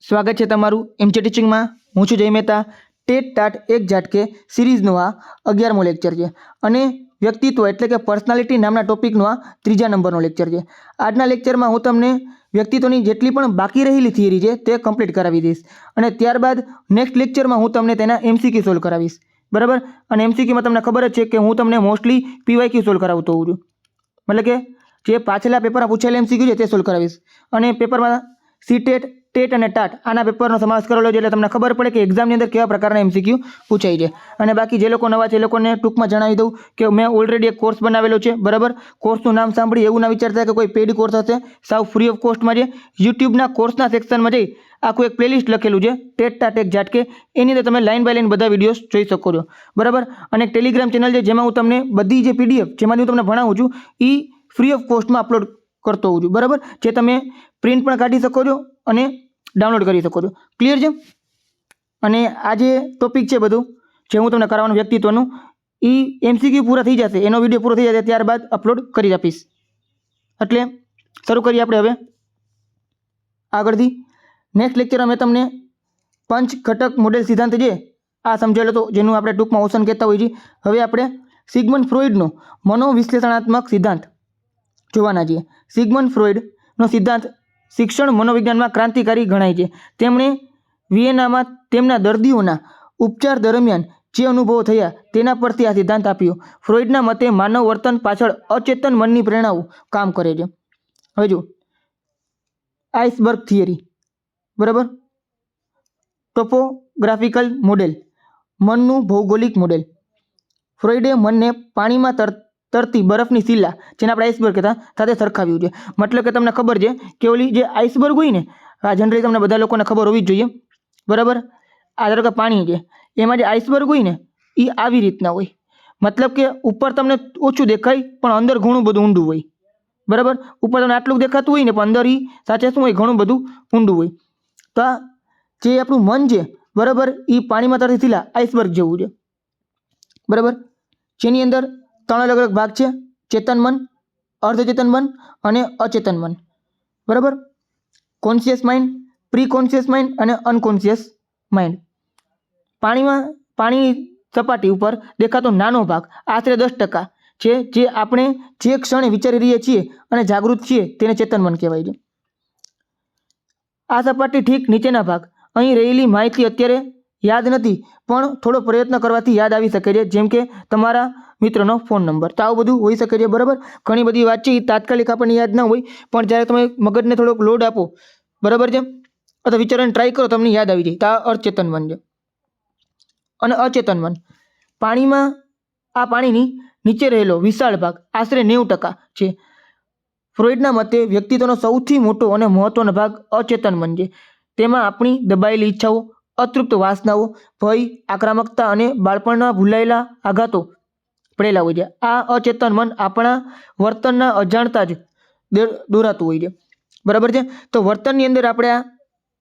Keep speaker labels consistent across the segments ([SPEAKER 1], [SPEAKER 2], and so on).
[SPEAKER 1] સ્વાગત છે તમારું એમજે ટીચિંગમાં। હું છું જય મહેતા। ટેટ ટાટ એક ઝાટકે સિરીઝનો આ 11મો લેક્ચર છે અને વ્યક્તિત્વ એટલે કે પર્સનાલિટી નામના ટોપિકનો આ 3જા નંબરનો લેક્ચર છે। આજના લેક્ચરમાં હું તમને વ્યક્તિત્વની જેટલી પણ બાકી રહેલી થિયરી છે તે કમ્પ્લીટ કરાવી દઈશ અને ત્યારબાદ નેક્સ્ટ લેક્ચરમાં હું તમને તેના એમસીક્યુ સોલ્વ કરાવીશ, બરાબર। અને એમસીક્યુમાં તમને ખબર જ છે કે હું તમને મોસ્ટલી પીવાયક્યુ સોલ્વ કરાવતો હોઉં છું, મતલબ કે જે પાછલા પેપરમાં પૂછેલા એમસીક્યુ છે તે સોલ્વ કરાવીશ। અને પેપરમાં સીટેટ ટેટ અને ટાટ આના પેપરનો સમાવેશ કરેલો છે એટલે તમને ખબર પડે કે એક્ઝામની અંદર કેવા પ્રકારના એમસીક્યુ પૂછાય છે। અને બાકી જે લોકો નવા છે એ લોકોને ટૂંકમાં જણાવી દઉં કે મેં ઓલરેડી એક કોર્સ બનાવેલો છે, બરાબર। કોર્સનું નામ સાંભળી એવું ના વિચારતા કે કોઈ પેઇડ કોર્સ હશે, સાવ ફ્રી ઓફ કોસ્ટમાં છે। યુટ્યુબના કોર્સના સેક્શનમાં જઈ આખું એક પ્લેલિસ્ટ લખેલું છે ટેટ ટાટ એક ઝાટકે, એની અંદર તમે લાઇન બાય લાઇન બધા વિડીયોઝ જોઈ શકો છો, બરાબર। અને એક ટેલિગ્રામ ચેનલ છે જેમાં હું તમને બધી જે પીડીએફ જેમાંથી હું તમને ભણાવું છું એ ફ્રી ઓફ કોસ્ટમાં અપલોડ કરતો હોઉં છું, બરાબર। જે તમે પ્રિન્ટ પણ કાઢી શકો છો અને ડાઉનલોડ કરી શકો છો, ક્લિયર છે। અને આ જે ટોપિક છે બધું જે હું તમને કરાવવાનું વ્યક્તિત્વનું એ એમસીક્યુ પૂરા થઈ જશે, એનો વિડીયો પૂરો થઈ જશે ત્યારબાદ અપલોડ કરી આપીશ। એટલે શરૂ કરીએ આપણે હવે આગળથી। નેક્સ્ટ લેક્ચરમાં મેં તમને પંચ ઘટક મોડેલ સિદ્ધાંત છે આ સમજાવેલો હતો, જેનું આપણે ટૂંકમાં ઓશન કહેતા હોઈએ છીએ। હવે આપણે સિગમન્ડ ફ્રોઇડનો મનોવિશ્લેષણાત્મક સિદ્ધાંત જોવાના છીએ। સિગમન્ડ ફ્રોઇડનો સિદ્ધાંત શિક્ષણ મનોવિજ્ઞાનમાં ક્રાંતિકારી ગણાય છે। તેમણે વિયેનામાં તેમના દર્દીઓના ઉપચાર દરમિયાન જે અનુભવો થયા તેના પરથી આ સિદ્ધાંત આપ્યો। ફ્રોઇડના મતે માનવ વર્તન પાછળ અચેતન મનની પ્રેરણાઓ કામ કરે છે। હવે જો આઇસબર્ગ થિયરી, બરાબર। ટોપોગ્રાફિકલ મોડેલ, મનનું ભૌગોલિક મોડેલ। ફ્રોઇડે મનને પાણીમાં તરતી બરફની શિલા, જેને આપણે આઇસબર્ગ કહેતા, સાથે સરખાવ્યું છે। મતલબ કે તમને ખબર છે કે ઓલી જે આઇસબર્ગ હોય ને, આ જનરલી તમને બધા લોકોને ખબર હોવી જ જોઈએ, બરાબર। આ ધારો કે પાણી છે, એમાં જે આઇસબર્ગ હોય ને એ આવી રીતના હોય, મતલબ કે ઉપર તમને ઓછું દેખાય પણ અંદર ઘણું બધું ઊંડું હોય, બરાબર। ઉપર તમને આટલું દેખાતું હોય ને પણ અંદર એ સાચે શું હોય, ઘણું બધું ઊંડું હોય। તો આ જે આપણું મન છે, બરાબર, એ પાણીમાં તરતી શિલા આઇસબર્ગ જેવું છે, બરાબર। જેની અંદર 3 અલગ અલગ ભાગ છે, ચેતન મન, અર્ધચેતન મન અને અચેતન મન, બરાબર। Conscious mind, pre conscious mind અને અનકોન્શિયસ માઇન્ડ। પાણીની સપાટી ઉપર દેખાતો નાનો ભાગ આશરે 10% છે, જે આપણે જે ક્ષણે વિચારી રહ્યા છીએ અને જાગૃત છીએ તેને ચેતન મન કહેવાય છે। આ સપાટી ઠીક નીચેના ભાગ, અહીં રહેલી માહિતી અત્યારે યાદ નથી પણ થોડો પ્રયત્ન કરવાથી યાદ આવી શકે છે, જેમ કે તમારા મિત્રનો ફોન નંબર। તો આવું બધું હોઈ શકે છે, બરાબર। ઘણી બધી વાત છે એ તાત્કાલિક આપણને યાદ ના હોય પણ જ્યારે તમે મગજને થોડોક લોડ આપો, બરાબર છે, અથવા વિચારવાની ટ્રાય કરો તમને યાદ આવી જાય। તો આ અચેતન મન છે। અને અચેતન મન પાણીની નીચે રહેલો વિશાળ ભાગ આશરે 90% છે। ફ્રોઇડના મતે વ્યક્તિત્વનો સૌથી મોટો અને મહત્વનો ભાગ અચેતન મન છે। તેમાં આપણી દબાયેલી ઈચ્છાઓ, અતૃપ્ત વાસનાઓ, ભય, આક્રમકતા અને બાળપણના ભૂલાયેલા આઘાતો પડેલા હોય છે। આ અચેતન મન આપણા વર્તનના અજાણતા જ દોરાતું હોય છે, બરાબર છે। તો વર્તનની અંદર આપણે આ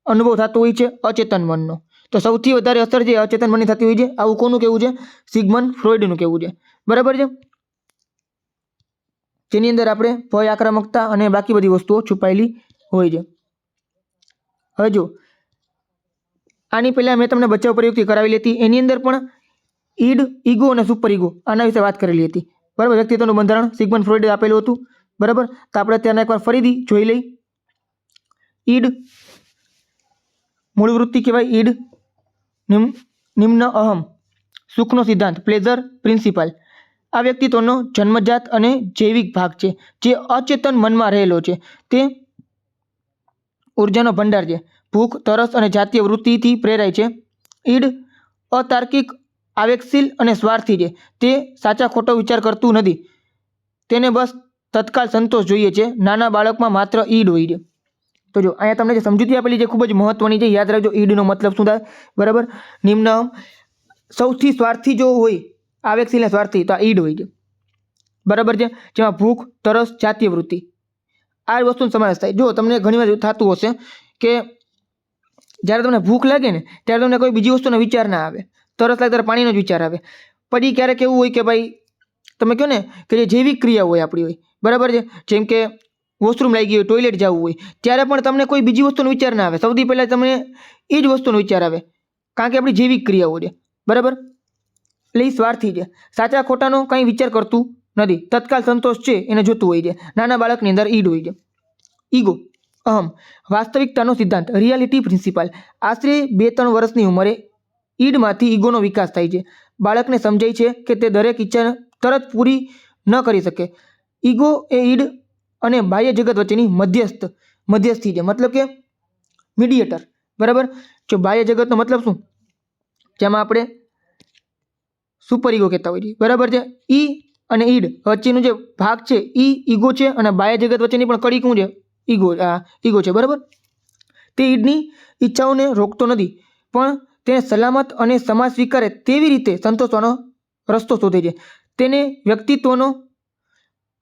[SPEAKER 1] અનુભવ થતો હોય છે અચેતન મનનો। તો સૌથી વધારે અસર જે અચેતન મનની થતી હોય છે, આવું કોનું કહેવું છે? સિગમન્ડ ફ્રોઇડનું કહેવું છે, બરાબર છે। જેની અંદર આપણે ભય, આક્રમકતા અને બાકી બધી વસ્તુઓ છુપાયેલી હોય છે। હવે જો આની પહેલાં મેં તમને બચાવ પ્રયુક્તિ કરાવેલી હતી, એની અંદર પણ ઈડ, ઈગો અને સુપર ઈગો આના વિશે વાત કરેલી હતી, બરાબર। વ્યક્તિત્વનું બંધારણ સિગમન્ડ ફ્રોઇડે આપેલું હતું, બરાબર। તો આપણે ત્યાંના એકવાર ફરીથી જોઈ લઈ। ઈડ મૂળ વૃત્તિ કહેવાય, ઈડ નિમ્ન અહમ, સુખનો સિદ્ધાંત, પ્લેઝર પ્રિન્સિપલ। આ વ્યક્તિત્વનો જન્મજાત અને જૈવિક ભાગ છે જે અચેતન મનમાં રહેલો છે। તે ઉર્જાનો ભંડાર છે, ભૂખ, તરસ અને જાતીય વૃત્તિથી પ્રેરાય છે। ઈડ અતાર્કિક, આવેગશીલ અને સ્વાર્થી છે। તે સાચા ખોટો વિચાર કરતું નથી, તેને બસ તત્કાલ સંતોષ જોઈએ છે। નાના બાળકમાં માત્ર ઈડ હોય છે। તો જો અહીંયા તમને જે સમજૂતી આપેલી છે ખૂબ જ મહત્વની છે, યાદ રાખજો ઈડનો મતલબ શું થાય, બરાબર। નિમ્ન સૌથી સ્વાર્થી જો હોય, આવેગશીલ અને સ્વાર્થી, તો આ ઈડ હોય છે, બરાબર છે। જેમાં ભૂખ, તરસ, જાતીય વૃત્તિ આ વસ્તુનો સમાવેશ થાય। જો તમને ઘણીવાર થતું હશે કે જ્યારે તમને ભૂખ લાગે ને ત્યારે તમને કોઈ બીજી વસ્તુનો વિચાર ના આવે, તરસ લાગે ત્યારે પાણીનો જ વિચાર આવે। પછી ક્યારેક એવું હોય કે ભાઈ તમે કહો ને કે જે જૈવિક ક્રિયા હોય આપણી હોય, બરાબર છે, જેમ કે વોશરૂમ લાગી ગયું હોય, ટોયલેટ જવું હોય, ત્યારે પણ તમને કોઈ બીજી વસ્તુનો વિચાર ના આવે. સૌથી પહેલાં તમને એ જ વસ્તુનો વિચાર આવે, કારણ કે આપણી જૈવિક ક્રિયાઓ છે. બરાબર? એટલે એ સ્વાર્થી છે. સાચા ખોટાનો કંઈ વિચાર કરતું નથી. તત્કાલ સંતોષ છે એને જોતું હોય છે. નાના બાળકની અંદર ઈડ હોય છે. ઈગો, અહમ, વાસ્તવિકતાનો સિદ્ધાંત, રિયાલિટી પ્રિન્સિપલ. આશરે 2-3 વર્ષની ઉંમરે ઈડમાંથી ઈગોનો વિકાસ થાય છે. બાળકને સમજાય છે કે તે દરેક ઈચ્છા તરત પૂરી ન કરી શકે. ઈગો એ ઈડ અને બાહ્ય જગત વચ્ચેની મધ્યસ્થી છે, મતલબ કે મીડિયેટર. બરાબર? જો બાહ્ય જગતનો મતલબ શું? જેમાં આપણે સુપર ઈગો કહેતા હોઈએ. બરાબર છે? ઈ અને ઈડ વચ્ચેનો જે ભાગ છે ઈ ઈગો છે, અને બાહ્ય જગત વચ્ચેની પણ કડી શું છે? ઈગો છે. બરાબર? તે ઈડની ઈચ્છાઓને રોકતો નથી, પણ તેને સલામત અને સમાજ સ્વીકારે તેવી રીતે સંતોષવાનો રસ્તો શોધે છે. તેને વ્યક્તિત્વનો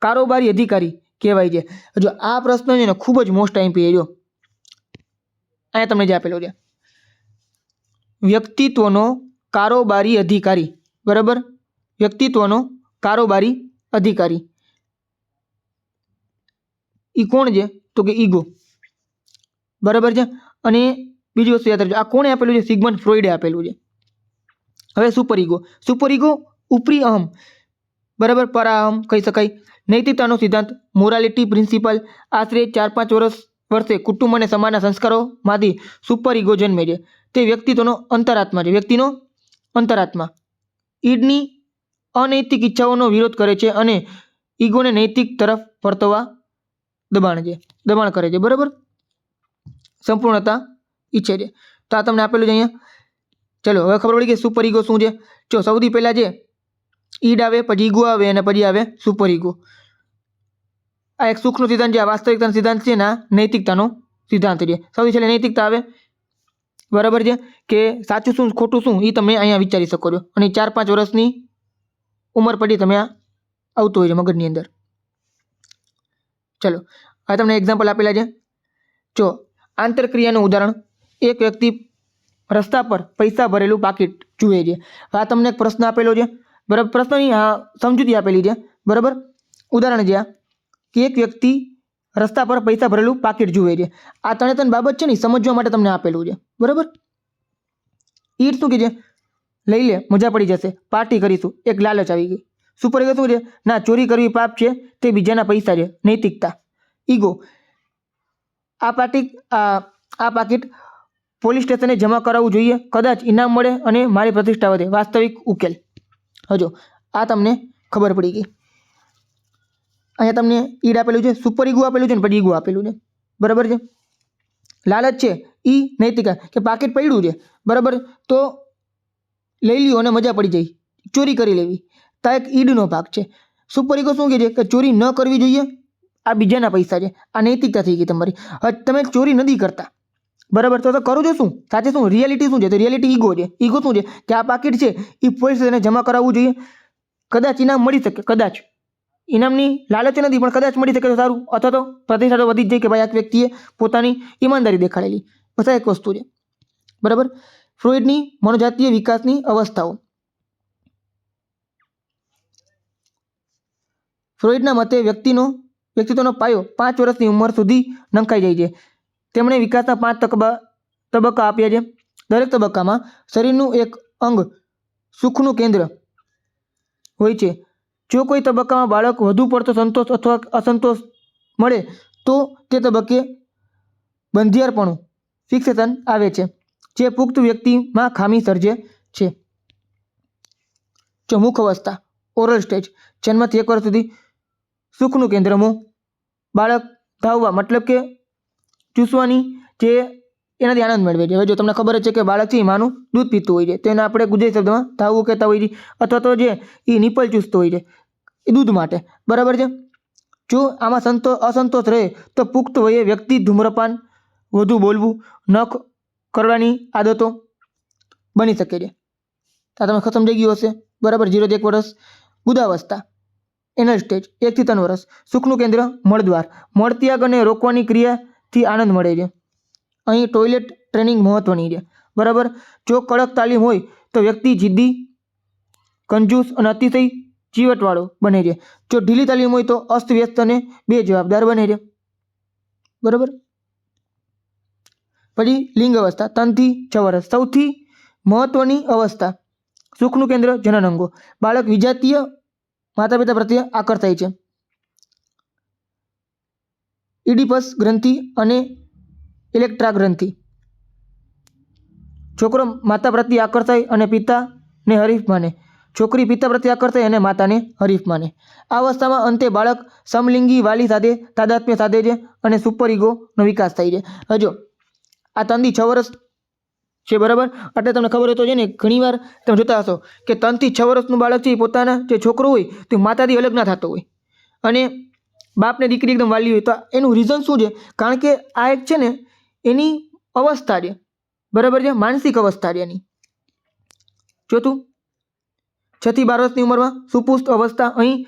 [SPEAKER 1] કારોબારી અધિકારી કહેવાય છે. જો આ પ્રશ્ન છે ને ખૂબ જ મોસ્ટ આઈમ્પી છે. જો અહીંયા તમને જે આપેલો છે, વ્યક્તિત્વનો કારોબારી અધિકારી. બરાબર? વ્યક્તિત્વનો કારોબારી અધિકારી એ કોણ છે? તો કે ઈગો. બરાબર છે? અને બીજી વસ્તુ યાદ રાખજો, આ કોણે આપેલું છે? સિગમન્ડ ફ્રોઈડે આપેલું છે. હવે સુપર ઈગો ઉપરી અહમ, બરાબર, પરાઅહમ કહી શકાય. નૈતિકતાનો સિદ્ધાંત, મોરાલિટી પ્રિન્સિપલ. આશરે 4-5 વર્ષે કુટુંબ અને સમાજના સંસ્કારોમાંથી સુપર ઈગો જન્મે છે. તે વ્યક્તિત્વનો અંતરાત્મા છે. વ્યક્તિનો અંતરાત્મા ઈડની અનૈતિક ઈચ્છાઓનો વિરોધ કરે છે અને ઈગોને નૈતિક તરફ વર્તવા દબાણ કરે છે. બરાબર? સંપૂર્ણતા ઈચ્છે છે. તો આ તમને આપેલું છે અહીંયા. ચલો હવે ખબર પડી કે સુપર ઈગો શું છે. જો સૌથી પહેલાં જે ઈડ આવે, પછી ઈગો આવે, અને પછી આવે સુપર ઈગો. આ એક સુખનો સિદ્ધાંત છે, આ વાસ્તવિકતાનો સિદ્ધાંત છે, ના નૈતિકતાનો સિદ્ધાંત છે. સૌથી છેલ્લે નૈતિકતા આવે. બરાબર છે? કે સાચું શું ખોટું શું એ તમે અહીંયા વિચારી શકો છો. અને 4-5 વર્ષની ઉંમર પછી તમે આ આવતું હોય છે મગજની અંદર. ચલો હવે તમને એક્ઝામ્પલ આપેલા છે. જો આંતરક્રિયાનું ઉદાહરણ, એક વ્યક્તિ રસ્તા પર પૈસા ભરેલું પાકીટ જુએ છે. આ તમને એક પ્રશ્ન આપેલો છે. બરાબર? પ્રશ્નની સમજૂતી આપેલી છે. બરાબર? ઉદાહરણ છે આ, કે એક વ્યક્તિ રસ્તા પર પૈસા ભરેલું પાકીટ જુએ છે. આ ત્રણ બાબત છે ને સમજવા માટે તમને આપેલું છે. બરાબર? ઈડ શું કે છે? લઈ લે, મજા પડી જશે, પાર્ટી કરીશું, એક લાલચ આવી ગઈ. સુપર ઈગો શું છે? ના, ચોરી કરવી પાપ છે, તે બીજાના પૈસા છે, નૈતિકતા. ઈગો, આ પાકીટ પોલીસ સ્ટેશને જમા કરાવવું જોઈએ, કદાચ ઇનામ મળે અને મારી પ્રતિષ્ઠા વધે, વાસ્તવિક ઉકેલ. હજો આ તમને ખબર પડી ગઈ. અહીંયા તમને ઈડ આપેલું છે, સુપર ઈગો આપેલું છે, ને પછી ઈગો આપેલું છે. બરાબર છે? લાલચ છે ઈ નૈતિકતા, કે પાકીટ પડ્યું છે, બરાબર, તો લઈ લ્યો અને મજા પડી જાય, ચોરી કરી લેવી, તો એક ઈડનો ભાગ છે. સુપર ઈગો શું કહે છે? કે ચોરી ન કરવી જોઈએ, આ બીજાના પૈસા છે, આ નૈતિકતા થઈ ગઈ તમારી. હવે તમે ચોરી નથી કરતા, બરાબર, તો કરો છો શું? સાચે શું? રિયાલિટી શું છે? તો રિયાલિટી ઈગો છે. ઈગો શું છે? કે આ પાકીટ છે એ પોલીસ સ્ટેશને જમા કરાવવું જોઈએ, કદાચ ઇનામ મળી શકે, કદાચ ઇનામની લાલચ નથી, પણ કદાચ મળી શકે તો સારું, અથવા તો પ્રતિષ્ઠા તો વધી જ જાય કે ભાઈ આ વ્યક્તિએ પોતાની ઈમાનદારી દેખાડેલી. બસ આ એક વસ્તુ છે. બરાબર? ફ્રોઈડની મનોજાતીય વિકાસની અવસ્થાઓ. ફ્રોઈડના મતે વ્યક્તિત્વનો પાયો 5 વર્ષની ઉંમર સુધી નંખાઈ જાય છે. તેમણે વિકાસના 5 તબક્કા આપ્યા છે. દરેક તબક્કામાં શરીરનું એક અંગ સુખનું કેન્દ્ર હોય છે. જો કોઈ તબક્કામાં બાળક વધુ પડતો સંતોષ અથવા અસંતોષ મળે તો તે તબક્કે બંધિયારપણું ફિક્સેશન આવે છે, જે પુખ્ત વ્યક્તિમાં ખામી સર્જે છે. જો મુખ અવસ્થા, ઓરલ સ્ટેજ, જન્મથી 1 વર્ષ સુધી સુખનું કેન્દ્ર મોં. બાળક ધાવવા, મતલબ કે ચૂસવાની, જે એનાથી આનંદ મેળવે છે. હવે જો તમને ખબર જ છે કે બાળક છે એ માનું દૂધ પીતું હોય છે, તો એને આપણે ગુજરાતી શબ્દમાં ધાવવું કહેતા હોઈએ છીએ, અથવા તો જે એ નિપલ ચૂસતો હોય છે એ દૂધ માટે. બરાબર છે? જો આમાં અસંતોષ રહે તો પુખ્ત વયે વ્યક્તિ ધૂમ્રપાન, વધુ બોલવું, નખ કરવાની આદતો બની શકે છે. આ તમે સમજાઈ ગયું હશે. બરાબર? 0 થી 1 વર્ષ. બુધાવસ્થા, એનલ સ્ટેજ, 1 થી 3 વર્ષ. સુખનું કેન્દ્ર મળદ્વાર, મળત્યાગ અને રોકવાની ક્રિયાથી આનંદ મળે છે. અહીં ટોયલેટ ટ્રેનિંગ મહત્વની છે. બરાબર? જો કડક તાલીમ હોય તો વ્યક્તિ જિદ્દી, કંજૂસ અને અતિશય ચીવટવાળો બને છે. જો ઢીલી તાલીમ હોય તો અસ્તવ્યસ્ત અને બેજવાબદાર બને છે. બરાબર. પછી લિંગ અવસ્થા 3 થી 6 વર્ષ. સૌથી મહત્વની અવસ્થા સુખનું કેન્દ્ર જનન અંગો. બાળક વિજાતીય માતા પિતા પ્રત્યે આકર્ષાય છે. ઇડિપસ ગ્રંથિ અને ઇલેક્ટ્રા ગ્રંથિ. છોકરો માતા પ્રત્યે આકર્ષાય અને પિતાને હરીફ માને. છોકરી પિતા પ્રત્યે આકર્ષાય અને માતાને હરીફ માને. આ અવસ્થામાં અંતે બાળક સમલિંગી વાલી સાથે તાદાત્મ્ય સાધે છે અને સુપર ઇગોનો વિકાસ થાય છે. હજો આ 3 થી 6 વર્ષ છે, બરાબર. એટલે તમને ખબર હોય તો છે ને, ઘણીવાર તમે જોતા હશો કે 3 થી 6 વર્ષનું બાળક છે એ પોતાના જે છોકરો હોય તે માતાથી અલગ ના થતો હોય અને બાપને દીકરી એકદમ વાલી હોય. તો એનું રીઝન શું છે? કારણ કે આ એક છે ને એની અવસ્થા છે, બરાબર છે, માનસિક અવસ્થા છે એની. ચોથું, 6 થી 12 વર્ષની ઉંમરમાં સુપુષ્ટ અવસ્થા. અહીં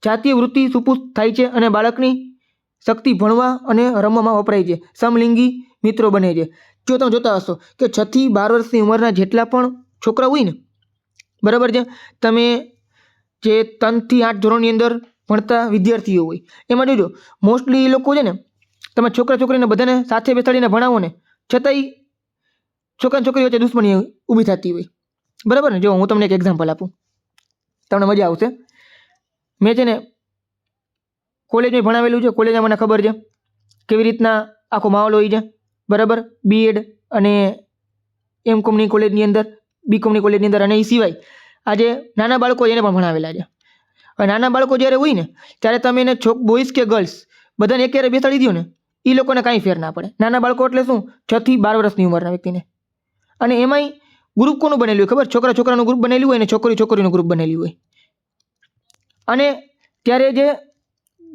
[SPEAKER 1] જાતીય વૃત્તિ સુપુષ્ટ થાય છે અને બાળકની શક્તિ ભણવા અને રમવામાં વપરાય છે. સમલિંગી મિત્રો બને છે. જો તમે જોતા હશો કે 6 થી 12 વર્ષની ઉંમરના જેટલા પણ છોકરા હોય ને, બરાબર છે, તમે જે 3 થી 8 ધોરણની અંદર ભણતા વિદ્યાર્થીઓ હોય એમાં જોજો મોસ્ટલી એ લોકો છે ને, તમે છોકરા છોકરીને બધાને સાથે બેસાડીને ભણાવો ને, છતાંય છોકરા છોકરી વચ્ચે દુશ્મની ઊભી થતી હોય, બરાબર ને. જો હું તમને એક એક્ઝામ્પલ આપું, તમને મજા આવશે. મેં છે ને કોલેજમાં ભણાવેલું છે. કોલેજમાં મને ખબર છે કેવી રીતના આખો માહોલ હોય છે, બરાબર. બીએડ અને એમકોમની કોલેજની અંદર, બીકોમની કોલેજની અંદર, અને એ સિવાય આજે નાના બાળકો એને પણ ભણાવેલા છે. હવે નાના બાળકો જ્યારે હોય ને ત્યારે તમે એને બોಯ್સ કે ગર્લ્સ બધાને એક યારે બેસાડી દો ને, એ લોકોને કાંઈ ફેર ના પડે. નાના બાળકો એટલે શું? 6 થી 12 વર્ષની ઉંમરના વ્યક્તિને. અને એમાંય ગ્રુપ કોનું બનેલું હોય ખબર? છોકરા છોકરાનું ગ્રુપ બનેલું હોય અને છોકરી છોકરીનું ગ્રુપ બનેલું હોય. અને ત્યારે જે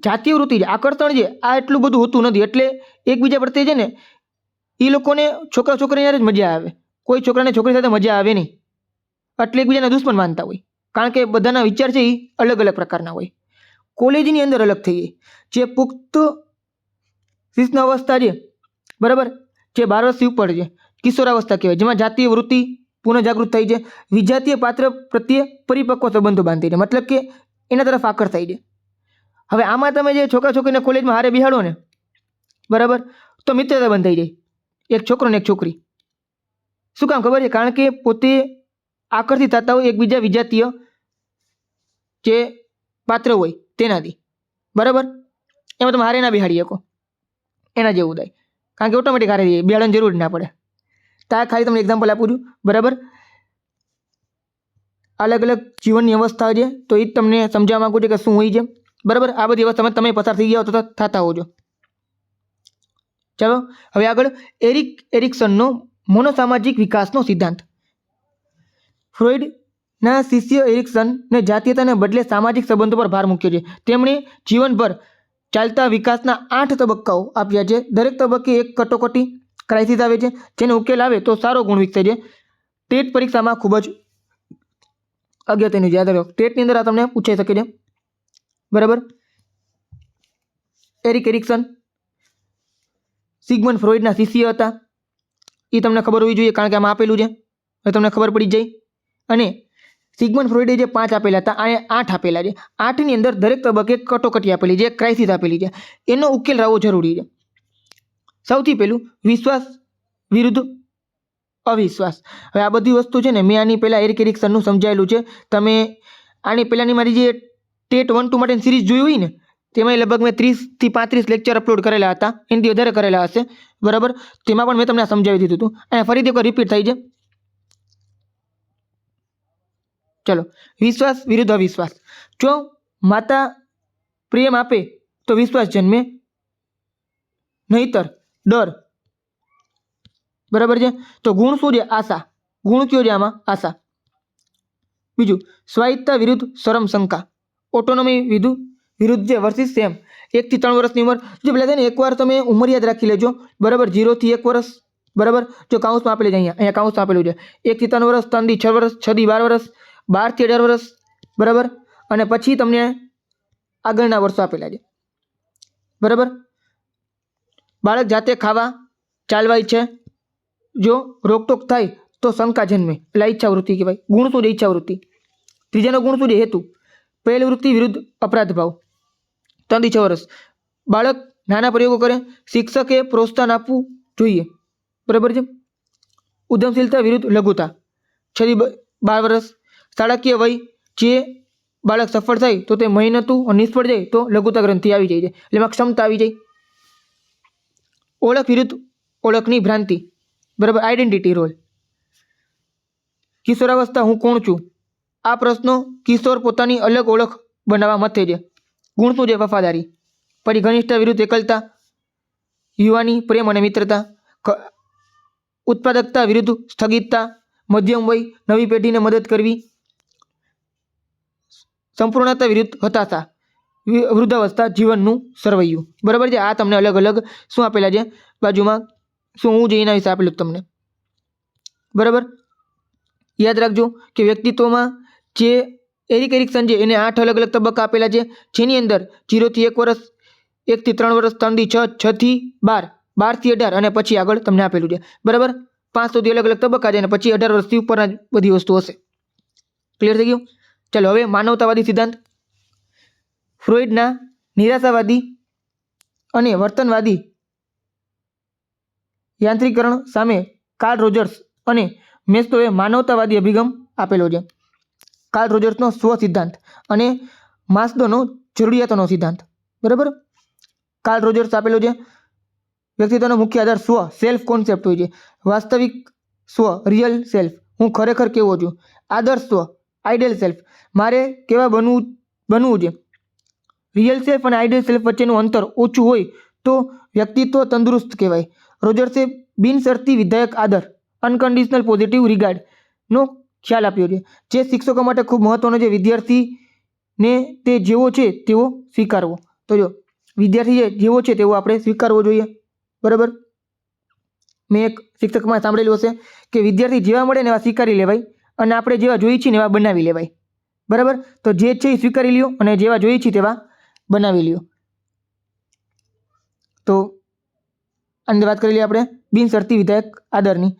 [SPEAKER 1] જાતીય વૃત્તિ છે, આકર્ષણ છે, આ એટલું બધું હોતું નથી. એટલે એકબીજા પ્રત્યે છે ને એ લોકોને છોકરા છોકરીને જ મજા આવે. કોઈ છોકરાને છોકરી સાથે મજા આવે નહીં. એટલે એકબીજાને દુશ્મન માનતા હોય. કારણ કે બધાના વિચાર છે એ અલગ અલગ પ્રકારના હોય. કોલેજની અંદર અલગ થઈ ગઈ. જે પુખ્ત શિશુ અવસ્થા છે, બરાબર, જે 12 વર્ષથી ઉપર છે, કિશોરાવસ્થા કહેવાય, જેમાં જાતીય વૃત્તિ પુનઃજાગૃત થઈ છે. વિજાતીય પાત્ર પ્રત્યે પરિપક્વ સંબંધો બાંધી છે, મતલબ કે એના તરફ આકર્ષાય છે. હવે આમાં તમે જે છોકરા છોકરીને કોલેજમાં હારે બિહાડો ને, બરાબર, તો મિત્રતા બંધાઈ જાય, એક છોકરો ને એક છોકરી. શું કામ ખબર છે? કારણ કે પોતે આકર્ષિત થતા હોય એકબીજા વિજાતીય જે પાત્ર હોય તેનાથી, બરાબર. એમાં તમે હારે ના બિહાડી શકો, એના જેવું થાય. કારણ કે ઓટોમેટિક હારે જઈએ, બિહાડવાની જરૂર જ ના પડે. તો આ ખાલી તમને એક્ઝામ્પલ આપું છું, બરાબર. અલગ અલગ જીવનની અવસ્થા છે, તો એ જ તમને સમજાવવા માંગુ છું કે શું હોય છે, બરાબર. આ બધી અવસ્થામાં તમે પસાર થઈ ગયા તો થતા હોજો. ચાલો હવે આગળ, એરિક્સનનો મોનોસામાજિક વિકાસનો સિદ્ધાંત. ફ્રોઇડના શિષ્ય એરિક્સનને જાતીયતાને બદલે સામાજિક સંબંધો પર ભાર મૂક્યો છે. તેમણે જીવનભર ચાલતા વિકાસના 8 તબક્કાઓ આપ્યા છે. દરેક તબક્કે એક કટોકટી ક્રાઇસિસ આવે છે, જેનો ઉકેલ આવે તો સારો ગુણ વિકસે છે. ટેટ પરીક્ષામાં ખૂબ જ અગત્યનું યાદ રાખો. ટેટની અંદર આ તમને પૂછાઈ શકે છે, બરાબર. એરિક્સન સિગમન્ડ ફ્રોઇડના શિષ્ય હતા, એ તમને ખબર હોવી જોઈએ કારણ કે આમાં આપેલું છે, હવે તમને ખબર પડી જાય. અને સિગમન્ડ ફ્રોઇડે જે 5 આપેલા હતા, આ 8 આપેલા છે. 8ની અંદર દરેક તબક્કે કટોકટી આપેલી છે, ક્રાઇસિસ આપેલી છે, એનો ઉકેલ લાવવો જરૂરી છે. સૌથી પહેલું વિશ્વાસ વિરુદ્ધ અવિશ્વાસ. હવે આ બધી વસ્તુ છે ને મેં આની પહેલાં એરિક્સનનું સમજાયેલું છે. તમે આની પહેલાંની મારી જે ટેટ 1-2 માટેની સિરીઝ જોઈ હોય ને, તેમાં લગભગ મેં 30 થી 35 લેક્ચર અપલોડ કરેલા હતા, એનાથી વધારે કરેલા હશે, બરાબર. તેમાં પણ મેં તમને સમજાવી દીધું હતું. અહીંયા ફરીથી એકવાર રિપીટ થઈ છે. ચલો, વિશ્વાસ વિરુદ્ધ અવિશ્વાસ. જો માતા પ્રેમ આપે તો વિશ્વાસ જન્મે, નહીતર ડર, બરાબર છે. તો ગુણ શું છે? આશા. ગુણ કયો છે આમાં? આશા. બીજું, સ્વાયત્તા વિરુદ્ધ શરમ શંકા. ઓટોનોમી વિરુદ્ધ જે વર્સિસ સેમ. 1 થી 3 વર્ષની ઉંમર. જો પેલા છે ને એકવાર તમે ઉંમર યાદ રાખી લેજો, બરાબર. 0 થી 1 વર્ષ, બરાબર. જો કાઉન્સમાં આપેલું છે, અહીંયા કાઉન્સમાં આપેલું છે 1 થી 3 વર્ષ, 3 થી 6 વર્ષ, 6 થી 12 વર્ષ, 12 થી 18 વર્ષ, બરાબર. અને પછી તમને આગળના વર્ષો આપેલા છે, બરાબર. બાળક જાતે ખાવા ચાલવા ઈચ્છે, જો રોકટોક થાય તો શંકા જન્મે, એટલે ઈચ્છાવૃત્તિ કહેવાય. ગુણ શું છે? ઈચ્છાવૃત્તિ. ત્રીજાનો ગુણ શું છે? હેતુ. પહેલ વૃત્તિ વિરુદ્ધ અપરાધ ભાવ. 3 થી 6 વર્ષ. બાળક નાના પ્રયોગો કરે, શિક્ષકે પ્રોત્સાહન આપવું જોઈએ, બરાબર છે. ઉદ્યમશીલતા વિરુદ્ધ લઘુતા, 6 થી 12 વર્ષ, શાળાકીય વય, જે બાળક સફળ થાય તો તે મહેનતું અને નિષ્ફળ જાય તો લઘુતા ગ્રંથિ આવી જાય છે, એટલે એમાં ક્ષમતા આવી જાય. ઓળખ વિરુદ્ધ ઓળખની ભ્રાંતિ, બરાબર, આઈડેન્ટિટી રોલ. કિશોરાવસ્થા, હું કોણ છું? આ પ્રશ્નો કિશોર પોતાની અલગ ઓળખ બનાવવા મથે છે. ગુણ શું છે? વફાદારી. પછી ઘનિષ્ઠતા વિરુદ્ધ એકલતા, યુવાની, પ્રેમ અને મિત્રતા. ઉત્પાદકતા વિરુદ્ધ સ્થગિતતા, મધ્યમ વય, નવી પેઢીને મદદ કરવી. સંપૂર્ણતા વિરુદ્ધ હતાશા, વૃદ્ધાવસ્થા, જીવનનું સરવૈયું, બરાબર છે. આ તમને અલગ અલગ શું આપેલા છે બાજુમાં, શું હું છે એના વિશે આપેલું તમને, બરાબર. યાદ રાખજો કે વ્યક્તિત્વમાં જે એરિક એરિક્સન છે એને 8 અલગ અલગ તબક્કા આપેલા છે, જેની અંદર 0 થી 1 વર્ષ, 1 થી 3 વર્ષ, 3 થી 6, 6 થી 12, 12 થી 18 અને પછી આગળ તમને આપેલું છે, બરાબર. 5 સુધી અલગ અલગ તબક્કા છે અને પછી 18 વર્ષથી ઉપરના બધી વસ્તુ હશે. ક્લિયર થઈ ગયું? ચાલો હવે માનવતાવાદી સિદ્ધાંત. ફ્રોઇડના નિરાશાવાદી અને વર્તનવાદી યાંત્રિકરણ સામે કાર્લ રોજર્સ અને મેસ્લોએ માનવતાવાદી અભિગમ આપેલો છે. કાર્લ રોજર્સનો સ્વ સિદ્ધાંત અને માસ્લોનો જરૂરિયાતોનો સિદ્ધાંત, બરાબર. કાર્લ રોજર્સ આપેલો છે વ્યક્તિત્વનો મુખ્ય આધાર સ્વ, સેલ્ફ કોન્સેપ્ટ હોય છે. વાસ્તવિક સ્વ, રિયલ સેલ્ફ, હું ખરેખર કેવો છું. આદર્શ સ્વ, આઈડિયલ સેલ્ફ, મારે કેવા બનવું છે. રિયલ સેલ્ફ અને આઈડિયલ સેલ્ફ વચ્ચેનું અંતર ઓછું હોય તો વ્યક્તિત્વ તંદુરસ્ત કહેવાય. રોજર્સે બિનશરતી વિધાયક આદર, અનકન્ડિશનલ પોઝિટિવ રિગાર્ડનો ખ્યાલ આપ્યો છે, જે શિક્ષકો માટે ખૂબ મહત્વનો છે. વિદ્યાર્થીને તે જેવો છે તેવો સ્વીકારવો. તો જો વિદ્યાર્થી જેવો છે તેવો આપણે સ્વીકારવો જોઈએ, બરાબર. મેં એક શિક્ષકમાં સાંભળેલું હશે કે વિદ્યાર્થી જેવા મળે ને એવા સ્વીકારી લેવાય અને આપણે જેવા જોઈએ છીએ ને એવા બનાવી લેવાય, બરાબર. તો જે છે એ સ્વીકારી લ્યો અને જેવા જોઈએ છીએ તેવા બનાવી લ્યો. તો આની વાત કરી લઈએ આપણે બિનશરતી વિધાયક આદરની.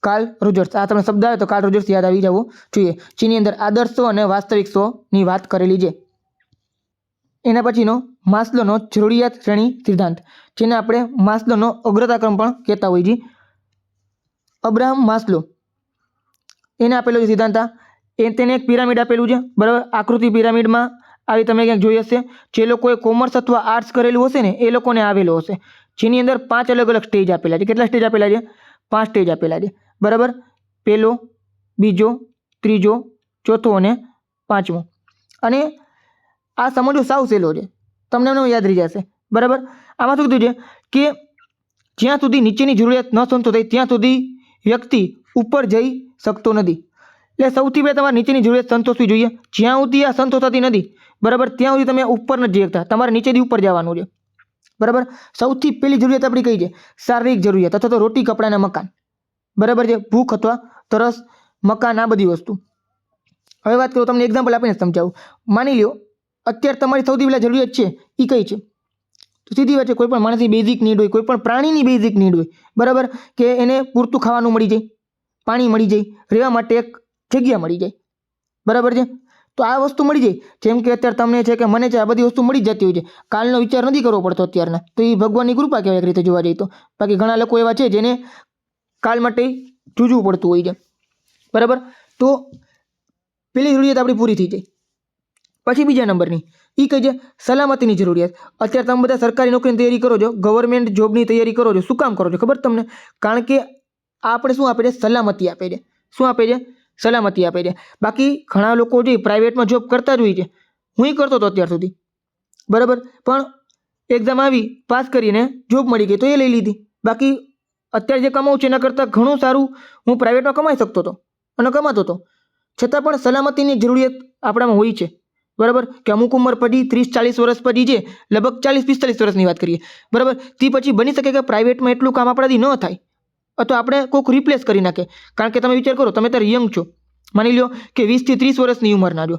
[SPEAKER 1] કાર્લ રોજર્સ, આ તમને શબ્દ આવે તો કાર્લ રોજર્સ યાદ આવી જવો જોઈએ, જેની અંદર આદર્શ સ્વ અને વાસ્તવિક સ્વની વાત કરેલી છે. એના પછીનો માસ્લોનો જરૂરિયાત શ્રેણી સિદ્ધાંત, જેને આપણે માસ્લોનો અગ્રતાક્રમ પણ કહેતા હોઈએ છીએ. અબ્રાહમ માસ્લો એને આપેલો છે સિદ્ધાંત. તેને એક પિરામિડ આપેલું છે, બરાબર. આકૃતિ પિરામિડમાં આવી તમે ક્યાંક જોઈ હશે. જે લોકોએ કોમર્સ અથવા આર્ટ્સ કરેલું હશે ને એ લોકોને આવેલો હશે, જેની અંદર 5 અલગ અલગ સ્ટેજ આપેલા છે. કેટલા સ્ટેજ આપેલા છે? 5 સ્ટેજ આપેલા છે, બરાબર. પહેલો, બીજો, ત્રીજો, ચોથો અને પાંચમો. અને આ સમજો સાવ સહેલો છે, તમને એમને યાદ રહી જશે, બરાબર. આમાં શું કીધું છે કે જ્યાં સુધી નીચેની જરૂરિયાત ન સંતોષાય ત્યાં સુધી વ્યક્તિ ઉપર જઈ શકતો નથી. એટલે સૌથી પહેલાં તમારે નીચેની જરૂરિયાત સંતોષવી જોઈએ. જ્યાં સુધી આ સંતોષાતી નથી, બરાબર, ત્યાં સુધી તમે ઉપર નથી જઈ શકતા. તમારે નીચેથી ઉપર જવાનું છે, બરાબર. સૌથી પહેલી જરૂરિયાત આપણી કઈ છે? શારીરિક જરૂરિયાત અથવા તો રોટી, કપડાં અને મકાન, બરાબર છે. ભૂખ અથવા તરસ, મકાન, આ બધી વસ્તુ. હવે વાત કરું, તમને એક્ઝામ્પલ આપીને સમજાવું. માની લો અત્યારે તમારી સૌથી પહેલાં જરૂરિયાત છે એ કઈ છે? તો સીધી વાત છે, કોઈ પણ માણસની બેઝિક નીડ હોય, કોઈ પણ પ્રાણીની બેઝિક નીડ હોય, બરાબર, કે એને પૂરતું ખાવાનું મળી જાય, પાણી મળી જાય, રહેવા માટે એક જગ્યા મળી જાય, બરાબર છે. તો આ વસ્તુ મળી જાય. જેમ કે અત્યારે તમને છે કે મને છે, આ બધી વસ્તુ મળી જતી હોય છે. કાલનો વિચાર નથી કરવો પડતો અત્યારના. તો એ ભગવાનની કૃપા કહેવાય એક રીતે જોવા જઈએ તો. બાકી ઘણા લોકો એવા છે જેને કાલ માટે જૂજવું પડતું હોય છે, બરાબર. તો પેલી જરૂરિયાત આપણી પૂરી થઈ જાય. પછી બીજા નંબરની એ કઈ છે? સલામતીની જરૂરિયાત. અત્યારે તમે બધા સરકારી નોકરીની તૈયારી કરો છો, ગવર્મેન્ટ જોબની તૈયારી કરો છો. શું કામ કરો છો ખબર તમને? કારણ કે આપણે શું આપે છે? સલામતી આપે છે. શું આપે છે? સલામતી આપે છે. બાકી ઘણા લોકો જે પ્રાઇવેટમાં જોબ કરતા જ હોય છે, હું કરતો હતો અત્યાર સુધી, બરાબર. પણ એક્ઝામ આવી, પાસ કરીને જોબ મળી ગઈ તો એ લઈ લીધી. બાકી અત્યારે જે કમાવું છે એના કરતાં ઘણું સારું હું પ્રાઇવેટમાં કમાઈ શકતો હતો અને કમાતો હતો. છતાં પણ સલામતીની જરૂરિયાત આપણામાં હોય છે, બરાબર. કે અમુક ઉંમર પછી 30-40 વર્ષ પછી છે, લગભગ 40-45 વર્ષની વાત કરીએ, બરાબર. તે પછી બની શકે કે પ્રાઇવેટમાં એટલું કામ આપણાથી ન થાય અથવા આપણે કોઈક રિપ્લેસ કરી નાખે. કારણ કે તમે વિચાર કરો, તમે અત્યારે યંગ છો, માની લો કે 20 થી 30 વર્ષની ઉંમરના છો,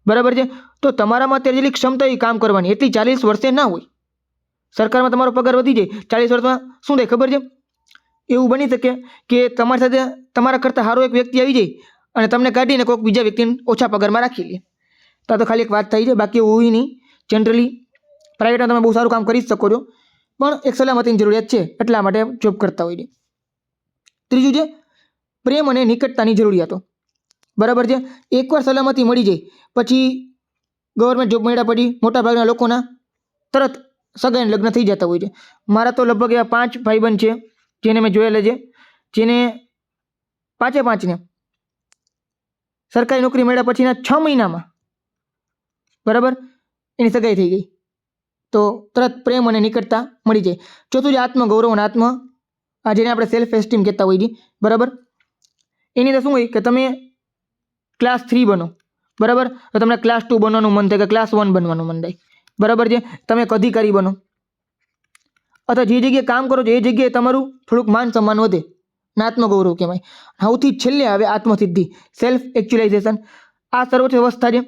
[SPEAKER 1] બરાબર છે. તો તમારામાં અત્યારે જેટલી ક્ષમતા એ કામ કરવાની એટલી 40 વર્ષે ના હોય. સરકારમાં તમારો પગાર વધી જાય, 40 વર્ષમાં શું થાય ખબર છે? એવું બની શકે કે તમારી સાથે તમારા કરતાં સારો એક વ્યક્તિ આવી જાય અને તમને કાઢીને કોઈક બીજા વ્યક્તિને ઓછા પગારમાં રાખી લે. તો ખાલી એક વાત થઈ છે, બાકી એવું હોય નહીં. જનરલી પ્રાઇવેટમાં તમે બહુ સારું કામ કરી જ શકો છો, પણ એક સલામતીની જરૂરિયાત છે, એટલા માટે જોબ કરતા હોય છે. ત્રીજું છે પ્રેમ અને નિકટતાની જરૂરિયાતો. બરાબર છે. એકવાર સલામતી મળી જાય પછી ગવર્મેન્ટ જોબ મળ્યા પછી મોટાભાગના લોકોના તરત સગાઈને લગ્ન થઈ જતા હોય છે. મારા તો લગભગ એવા 5 ભાઈબંધ છે જેને મેં જોયેલા છે, જેને 5ને સરકારી નોકરી મળ્યા પછીના 6 મહિનામાં બરાબર એની સગાઈ થઈ ગઈ. તો તરત પ્રેમ અને નિકટતા મળી જાય. ચોથું છે આત્મગૌરવ અને જેને આપણે સેલ્ફ એસ્ટીમ કહેતા હોઈએ છીએ. બરાબર, એની અંદર શું હોય કે તમે ક્લાસ 3 બનો, બરાબર, તો તમને ક્લાસ 2 બનવાનું મન થાય કે ક્લાસ 1 બનવાનું મન થાય. બરાબર છે. તમે એક અધિકારી બનો અથવા જે જગ્યાએ કામ કરો છો એ જગ્યાએ તમારું થોડુંક માન સન્માન વધે, આત્મગૌરવ કહેવાય. સૌથી છેલ્લે આવે આત્મસિદ્ધિ, સેલ્ફ એક્ચ્યુઅલાઇઝેશન. આ સર્વોચ્ચ અવસ્થા છે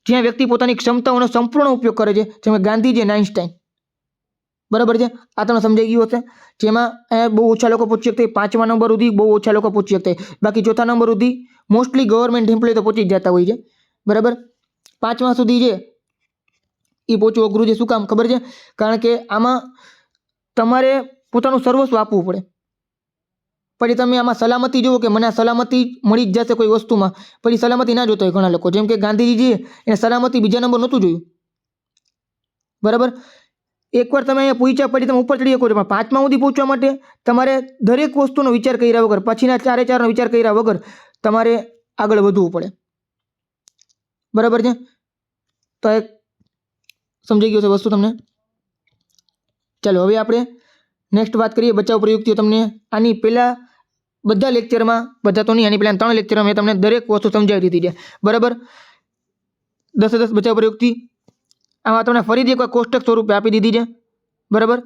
[SPEAKER 1] જ્યાં વ્યક્તિ પોતાની ક્ષમતાઓનો સંપૂર્ણ ઉપયોગ કરે છે, જેમ કે ગાંધીજી અને આઈન્સ્ટાઈન. બરાબર છે. આ તમને સમજાઈ ગયું હશે. જેમાં બહુ ઓછા લોકો પહોંચી શકતા, 5મા નંબર સુધી બહુ ઓછા લોકો પહોંચી શકતા, બાકી 4થા નંબર સુધી મોસ્ટલી ગવર્મેન્ટ એમ્પ્લોય તો પહોંચી જ જતા હોય છે. બરાબર, 5મા સુધી છે એ પહોંચવું અઘરું છે. શું કામ ખબર છે? કારણ કે આમાં તમારે પોતાનું સર્વસ્વ આપવું પડે. પછી તમે આમાં સલામતી જુઓ કે મને આ સલામતી મળી જ જશે કોઈ વસ્તુમાં, પછી સલામતી ના જોતા હોય ઘણા લોકો. જેમ કે ગાંધીજી છે એને સલામતી બીજા નંબર નહોતું જોયું. બરાબર, એકવાર તમે અહીંયા પહોંચ્યા પછી તમે ઉપર ચડી શકો છો, પણ 5મા સુધી પહોંચવા માટે તમારે દરેક વસ્તુનો વિચાર કર્યા વગર, પછીના 4 વિચાર કર્યા વગર તમારે આગળ વધવું પડે. બરાબર છે. તો એક સમજાઈ ગયું છે વસ્તુ તમને. ચાલો હવે આપણે નેક્સ્ટ વાત કરીએ બચાવ પ્રયુક્તિઓ. તમને આની પહેલાં બધા લેક્ચરમાં, બધા તો નહીં, આની પહેલાં 3 લેક્ચરમાં મેં તમને દરેક વસ્તુ સમજાવી દીધી છે. બરાબર, 10 બચાવ પ્રયુક્તિ આમાં તમને ફરીથી એકવાર કોષ્ટક સ્વરૂપે આપી દીધી છે. બરાબર,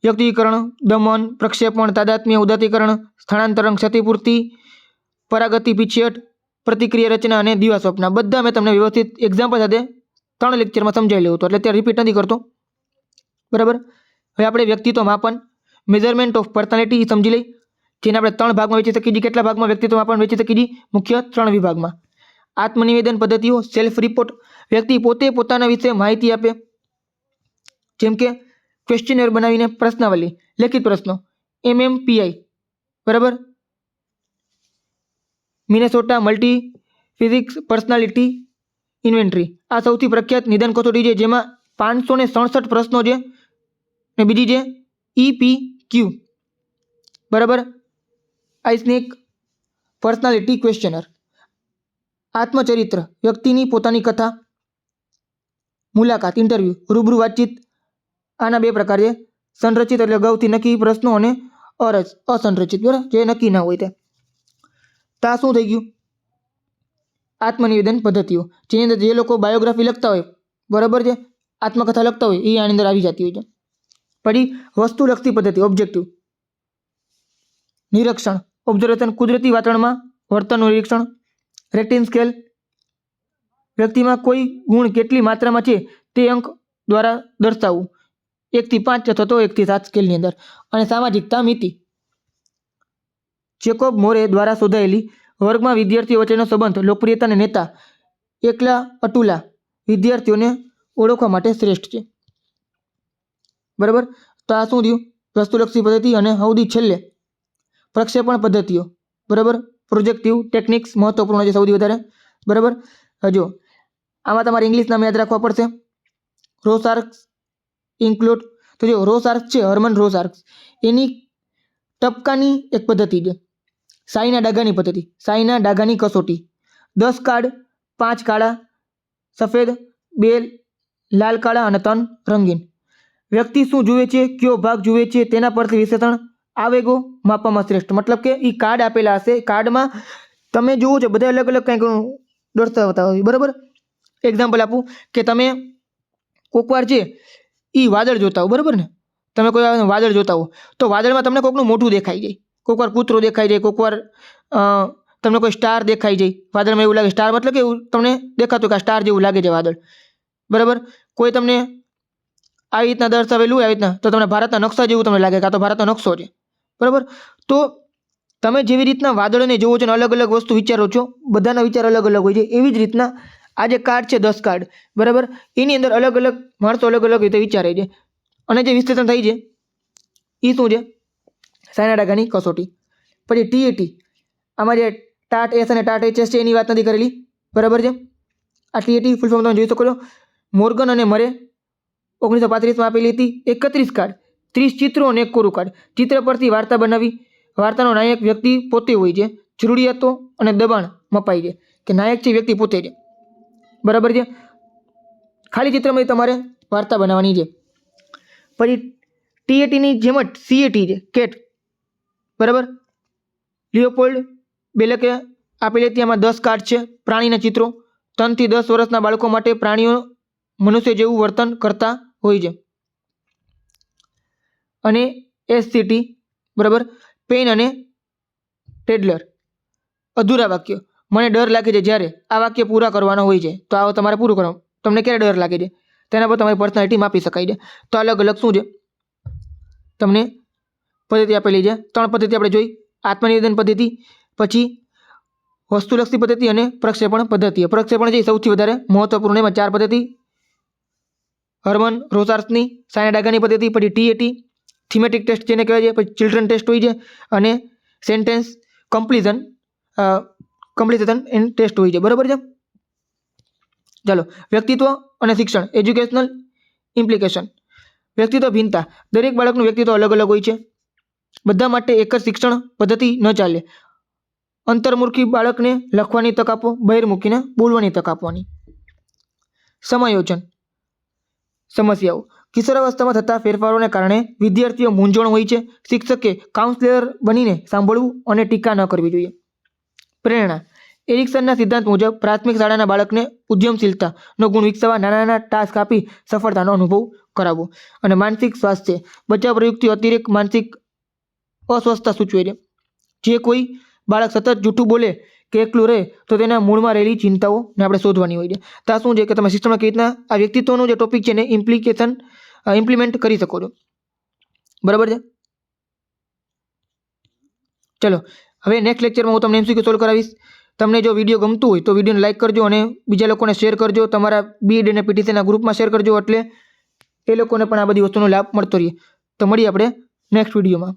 [SPEAKER 1] વ્યક્તિકરણ, દમન, પ્રક્ષેપણ, તાદાત્મ્ય, ઉદાત્તીકરણ, સ્થાનાંતરણ, ક્ષતિપૂર્તિ, પરાગતિ, પીછેહટ, પ્રતિક્રિયા રચના અને દિવા સ્વપ્ન, બધા મેં તમને વ્યવસ્થિત એક્ઝામ્પલ સાથે 3 લેક્ચરમાં સમજાવી લેવું હતું, એટલે અત્યારે રિપીટ નથી કરતો. બરાબર, હવે આપણે વ્યક્તિત્વ માપન, મેઝરમેન્ટ ઓફ પર્સનાલિટી સમજી લઈ, જેને આપણે 3 ભાગમાં વહેંચી શકીએ છીએ. કેટલા ભાગમાં વ્યક્તિત્વ માપન વહેંચી શકીએ છીએ? મુખ્ય 3 વિભાગમાં. આત્મનિવેદન પદ્ધતિઓ, સેલ્ફ રિપોર્ટ, વ્યક્તિ પોતે પોતાના વિશે માહિતી આપે, જેમ કે ક્વેશ્ચનર બનાવીને પ્રશ્નાવલી, લેખિત પ્રશ્નો, MMPI. બરાબર, Minnesota multi physics personality inventory. આ સૌથી પ્રખ્યાત નિદાન કસોટી છે, જેમાં 567 પ્રશ્નો છે, અને બીજી છે EPQ. બરાબર, આઈસનિક પર્સનાલિટી ક્વેશ્ચનર. આત્મચરિત્ર, વ્યક્તિની પોતાની કથા, મુલાકાત, ઇન્ટરવ્યૂ, રૂબરૂ વાતચીત. આના 2 પ્રકાર છે, સંરચિત એટલે અગાઉથી નક્કી પ્રશ્નો, અને અસંરચિત, બરાબર, જે નક્કી ના હોય તે. તો આ શું થઈ ગયું? આત્મનિવેદન પદ્ધતિઓ, જેની અંદર જે લોકો બાયોગ્રાફી લખતા હોય, બરાબર છે, આત્મકથા લખતા હોય, એ આની અંદર આવી જતી હોય છે. પછી વસ્તુલક્ષી પદ્ધતિ, ઓબ્જેક્ટિવ. નિરીક્ષણ, ઓબ્ઝર્વેશન, કુદરતી વાતાવરણમાં વર્તનનું નિરીક્ષણ. રેટિંગ સ્કેલ, વ્યક્તિમાં કોઈ ગુણ કેટલી માત્રામાં છે તે અંક દ્વારા દર્શાવવું, 1 થી 5 અથવા તો 1 થી 7 સ્કેલની અંદર. અને સામાજિકતા મિતિ, જેકોબ મોરે દ્વારા શોધાયેલી વર્ગમાં વિદ્યાર્થીઓ વચ્ચેનો સંબંધ, લોકપ્રિયતા અને નેતા, એકલા અતુલા વિદ્યાર્થીઓને ઓળખવા માટે શ્રેષ્ઠ છે. બરાબર, તો આ શું થયું? વસ્તુલક્ષી પદ્ધતિ. અને સૌથી છેલ્લે પ્રક્ષેપણ પદ્ધતિઓ. બરાબર, પ્રોજેક્ટિવ ટેકનિક્સ મહત્વપૂર્ણ છે સૌથી વધારે. બરાબર, જો આમાં તમારે ઇંગ્લિશ નામ યાદ રાખવા પડશે. રોસાર્ક્સ ઇન્ક્લુડ, તો જો રોસાર્ક્સ છે, હર્મન રોસાર્ક્સ, એની ટપકાની એક પદ્ધતિ છે. સાઈના ડાઘાની પદ્ધતિ, સાઈના ડાઘાની કસોટી. 10 કાર્ડ, 5 કાળા, સફેદ, 2 લાલ કાળા અને 3 રંગીન. વ્યક્તિ શું જુએ છે, કયો ભાગ જુએ છે તેના પરથી વિશ્લેષણ. આવેગો માપવામાં શ્રેષ્ઠ, મતલબ કે એ કાર્ડ આપેલા હશે, કાર્ડમાં તમે જુઓ છો બધા અલગ અલગ કંઈક દર્શાવતા હોય. બરાબર, એક્ઝામ્પલ આપું કે તમે કોકવાર છે એ વાદળ જોતા હો, બરાબર ને, તમે કોઈ વાદળ જોતા હો તો વાદળમાં તમને કોઈકનું મોઢું દેખાઈ જાય, કોકવાર કૂતરો દેખાઈ જાય, કોકવાર તમને કોઈ સ્ટાર દેખાઈ જાય. વાદળમાં એવું લાગે, સ્ટાર મતલબ કે એવું તમને દેખાતું કે આ સ્ટાર જેવું લાગે છે વાદળ. બરાબર, કોઈ તમને આવી રીતના દર્શાવેલું આવી રીતના, તો તમને ભારતના નકશા જેવું તમને લાગે કે આ તો ભારતનો નકશો છે. બરાબર, તો તમે જેવી રીતના વાદળને જોવો છો અને અલગ અલગ વસ્તુ વિચારો છો, બધાના વિચાર અલગ અલગ હોય છે, એવી જ રીતના આ જે કાર્ડ છે 10 કાર્ડ, બરાબર, એની અંદર અલગ અલગ માણસો અલગ અલગ રીતે વિચારે છે અને જે વિશ્લેષણ થઈ છે એ શું છે? સાયનાડાગાની કસોટી. પછી TAT, આમાં જે ટાટ એસ અને ટાટ HS છે એની વાત નથી કરેલી, બરાબર છે. આ TAT ફૂલ ફોર્મ તમે જોઈ શકો છો. મોર્ગન અને મરે 1935માં આપેલી હતી. 31 કાર્ડ, 30 ચિત્રો અને 1 કોરું કાર્ડ. ચિત્ર પરથી વાર્તા બનાવી. વાર્તાનો નાયક વ્યક્તિ પોતે હોય છે. જરૂરિયાતો અને દબાણ મપાય છે કે નાયક છે વ્યક્તિ પોતે છે, બરાબર છે. ખાલી ચિત્રમાંથી તમારે વાર્તા બનાવવાની છે. પછી TATની જેમ જ CAT છે, કેટ, બરાબર. લિયોપોલ્ડ બેલેકે આપેલી હતી. આમાં 10 કાર્ડ છે. પ્રાણીના ચિત્રો. 3 થી 10 વર્ષના બાળકો માટે પ્રાણીઓ મનુષ્ય જેવું વર્તન કરતા હોય છે. અને SCT, બરાબર, પેન અને ટેડલર, અધૂરા વાક્ય. મને ડર લાગે છે જ્યારે આ વાક્ય પૂરા કરવાનો હોય છે, તો આ તમારે પૂરું કરવાનું. તમને ક્યારે ડર લાગે છે તેના પર તમારી પર્સનાલિટી માપી શકાય છે. તો અલગ અલગ શું છે તમને પદ્ધતિ આપેલી છે. 3 પદ્ધતિ આપણે જોઈ: આત્મનિવેદન પદ્ધતિ, પછી વસ્તુલક્ષી પદ્ધતિ અને પ્રક્ષેપણ પદ્ધતિ. પ્રક્ષેપણ છે સૌથી વધારે મહત્વપૂર્ણ. એમાં 4 પદ્ધતિ: હર્મન રોસાર્સની, સાયનાડાગાની પદ્ધતિ, પછી TAT, થીમેટિક ટેસ્ટ જેને કહેવાય છે, પછી ચિલ્ડ્રન ટેસ્ટ હોય છે, અને સેન્ટેન્સ કમ્પ્લીઝન એન્ડ ટેસ્ટ હોય છે, બરાબર છે. ચાલો, વ્યક્તિત્વ અને શિક્ષણ, એજ્યુકેશનલ ઇમ્પ્લિકેશન. વ્યક્તિત્વ ભિન્નતા. દરેક બાળકનું વ્યક્તિત્વ અલગ અલગ હોય છે. બધા માટે એક જ શિક્ષણ પદ્ધતિ ન ચાલે. અંતર્મુખી બાળકને લખવાની તક આપો, બહિર્મુખીને બોલવાની તક આપવાની. સમાયોજન સમસ્યાઓ. કિશોરાવસ્થામાં થતા ફેરફારોને કારણે વિદ્યાર્થીઓ મૂંઝવણ હોય છે. શિક્ષકે કાઉન્સેલર બનીને સાંભળવું અને ટીકા ન કરવી જોઈએ. પ્રેરણા. એરિક્સનના સિદ્ધાંત મુજબ પ્રાથમિક શાળાના બાળકને ઉદ્યમશીલતાનો ગુણ વિકસાવવા નાના નાના ટાસ્ક આપી સફળતાનો અનુભવ કરાવવો. અને માનસિક સ્વાસ્થ્ય. બચાવ પ્રયુક્તિ અતિરેક માનસિક અસ્વસ્થતા સૂચવે છે. જે કોઈ બાળક સતત જૂઠું બોલે કે એકલું રહે તો તેના મૂળમાં રહેલી ચિંતાઓને આપણે શોધવાની હોય છે. તો આ શું છે કે તમે સિસ્ટમમાં કેવી રીતના આ વ્યક્તિત્વનું જે ટોપિક છે એને ઇમ્પ્લિમેન્ટ કરી શકો છો, બરાબર છે. ચલો, હવે નેક્સ્ટ લેક્ચરમાં હું તમને MCQ સોલ્વ કરાવીશ. તમને જો વિડીયો ગમતું હોય તો વિડીયોને લાઇક કરજો અને બીજા લોકોને શેર કરજો. તમારા BEd અને PTCના ગ્રુપમાં શેર કરજો, એટલે એ લોકોને પણ આ બધી વસ્તુનો લાભ મળતો રહે. તો મળીએ આપણે નેક્સ્ટ વિડીયોમાં.